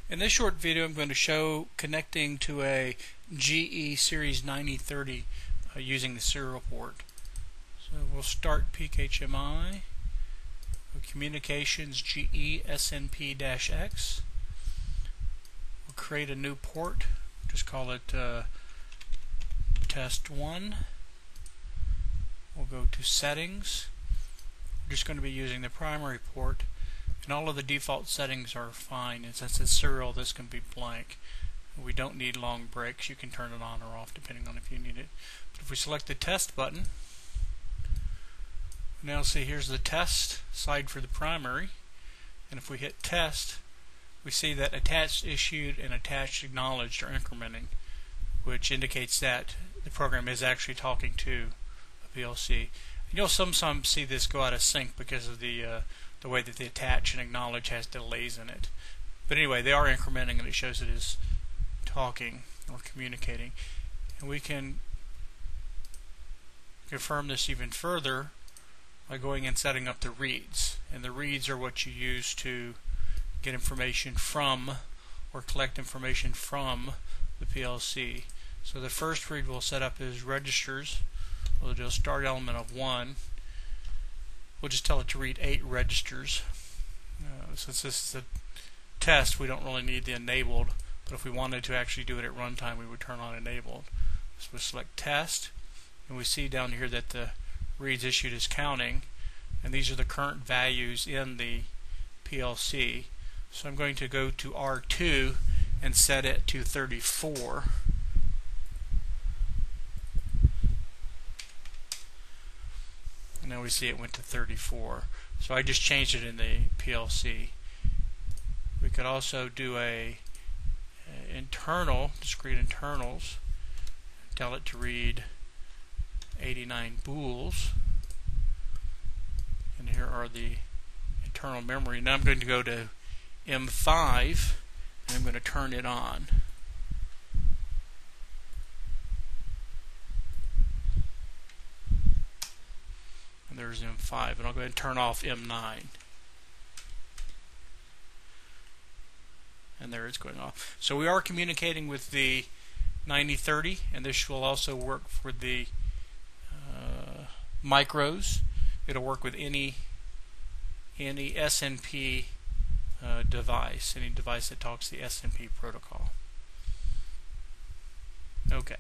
In this short video I'm going to show connecting to a GE Series 9030 using the serial port. So we'll start PKHMI, Communications GE Snp-X. We'll create a new port, just call it Test 1. We'll go to Settings. We're just going to be using the primary port. And all of the default settings are fine, and since it's serial, this can be blank. We don't need long breaks. You can turn it on or off depending on if you need it. But if we select the test button, now see here's the test side for the primary, and if we hit test, we see that attached issued and attached acknowledged are incrementing, which indicates that the program is actually talking to a PLC. And you'll sometimes see this go out of sync because of the way that the attach and acknowledge has delays in it. But anyway, they are incrementing and it shows it is talking or communicating. And we can confirm this even further by going and setting up the reads. And the reads are what you use to get information from or collect information from the PLC. So the first read we'll set up is registers. We'll do a start element of 1. We'll just tell it to read 8 registers. Since this is a test, we don't really need the enabled, but if we wanted to actually do it at runtime, we would turn on enabled. So we select test, and we see down here that the reads issued is counting, and these are the current values in the PLC. So I'm going to go to R2 and set it to 34. And now we see it went to 34. So I just changed it in the PLC. We could also do a internal, discrete internals, tell it to read 89 bools. And here are the internal memory. Now I'm going to go to M5 and I'm going to turn it on. And there's M5, and I'll go ahead and turn off M9. And there it's going off. So we are communicating with the 9030, and this will also work for the micros. It'll work with any SNP device, any device that talks the SNP protocol. Okay.